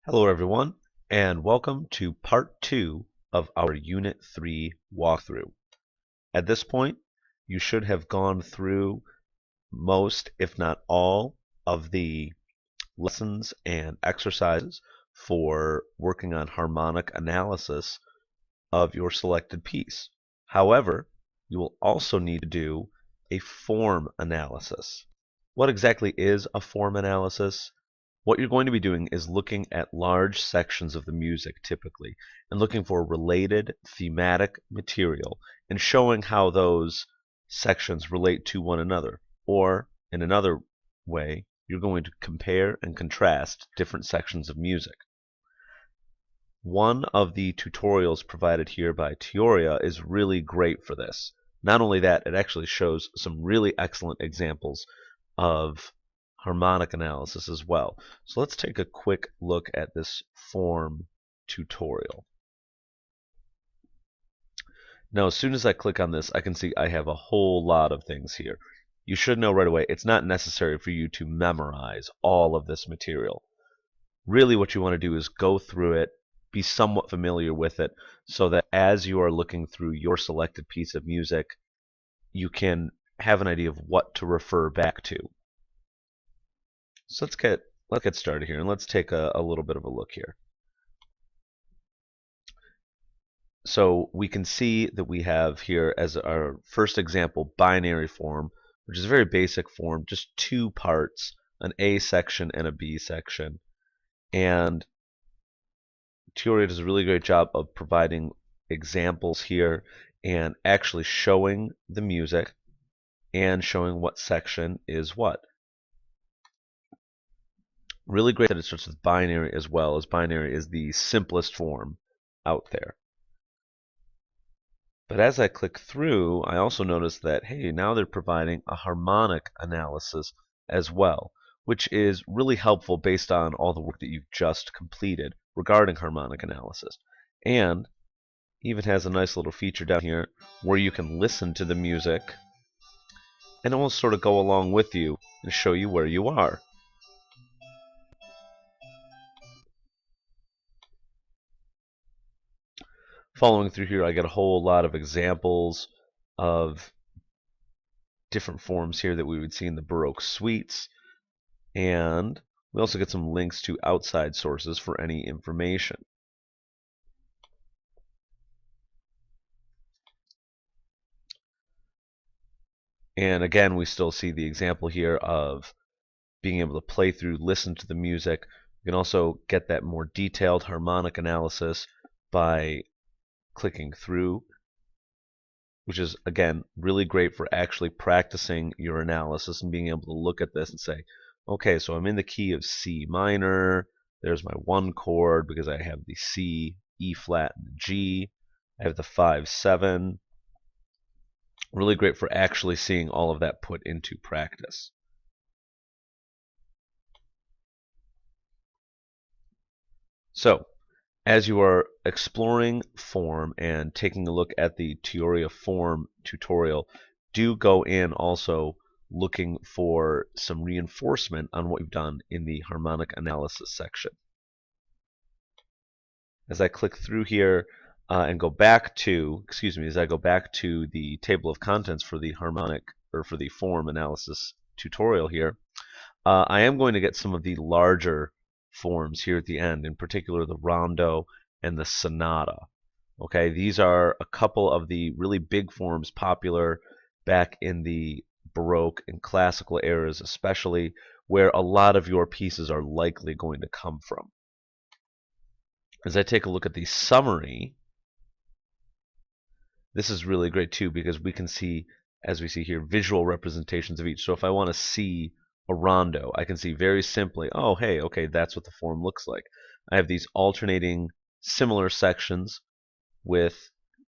Hello everyone, and welcome to part 2 of our Unit 3 walkthrough. At this point, you should have gone through most, if not all, of the lessons and exercises for working on harmonic analysis of your selected piece. However, you will also need to do a form analysis. What exactly is a form analysis? What you're going to be doing is looking at large sections of the music typically and looking for related thematic material and showing how those sections relate to one another. Or, in another way, you're going to compare and contrast different sections of music. One of the tutorials provided here by Teoria is really great for this. Not only that, it actually shows some really excellent examples of harmonic analysis as well. So let's take a quick look at this form tutorial. Now, as soon as I click on this, I can see I have a whole lot of things here. You should know right away, it's not necessary for you to memorize all of this material. Really what you want to do is go through it, be somewhat familiar with it, so that as you are looking through your selected piece of music, you can have an idea of what to refer back to. So let's get started here, and let's take a little bit of a look here. So we can see that we have here as our first example binary form, which is a very basic form, just two parts, an A section and a B section. And Teoria does a really great job of providing examples here and actually showing the music and showing what section is what. Really great that it starts with binary as well, as binary is the simplest form out there. But as I click through, I also notice that, hey, now they're providing a harmonic analysis as well, which is really helpful based on all the work that you've just completed regarding harmonic analysis. And even has a nice little feature down here where you can listen to the music and it will sort of go along with you and show you where you are. Following through here, I get a whole lot of examples of different forms here that we would see in the Baroque suites, and we also get some links to outside sources for any information. And again, we still see the example here of being able to play through, listen to the music. You can also get that more detailed harmonic analysis by clicking through, which is, again, really great for actually practicing your analysis and being able to look at this and say, okay, so I'm in the key of C minor. There's my one chord because I have the C, E flat, and the G. I have the 5/7. Really great for actually seeing all of that put into practice. So, as you are exploring form and taking a look at the Teoria form tutorial, do go in also looking for some reinforcement on what you've done in the harmonic analysis section. As I click through here and go back to, as I go back to the table of contents for the harmonic or for the form analysis tutorial here, I am going to get some of the larger forms here at the end, in particular the rondo and the sonata. Okay, these are a couple of the really big forms popular back in the Baroque and classical eras, especially, where a lot of your pieces are likely going to come from. As I take a look at the summary, this is really great too because we can see, as we see here, visual representations of each. So if I want to see a rondo, I can see very simply, oh, hey, okay, that's what the form looks like. I have these alternating similar sections with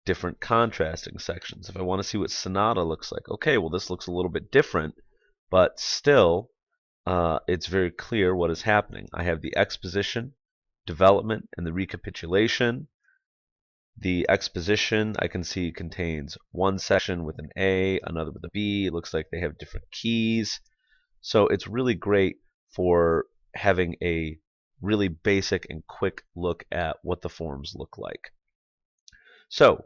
different contrasting sections. If I want to see what sonata looks like, okay, well, this looks a little bit different, but still, it's very clear what is happening. I have the exposition, development, and the recapitulation. The exposition I can see contains one section with an A, another with a B. It looks like they have different keys. So it's really great for having a really basic and quick look at what the forms look like. So,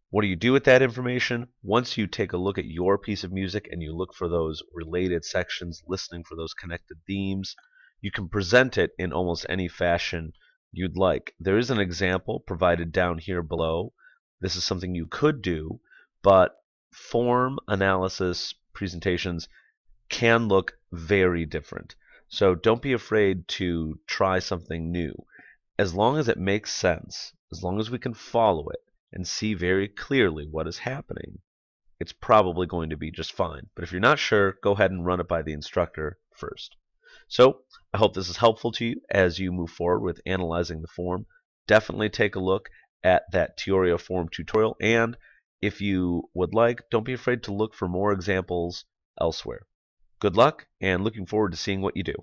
what do you do with that information? Once you take a look at your piece of music and you look for those related sections, listening for those connected themes, you can present it in almost any fashion you'd like. There is an example provided down here below. This is something you could do, but form analysis presentations can look very different. So don't be afraid to try something new. As long as it makes sense, as long as we can follow it and see very clearly what is happening, it's probably going to be just fine. But if you're not sure, go ahead and run it by the instructor first. So I hope this is helpful to you as you move forward with analyzing the form. Definitely take a look at that Teoria form tutorial, and if you would like, don't be afraid to look for more examples elsewhere. Good luck, and looking forward to seeing what you do.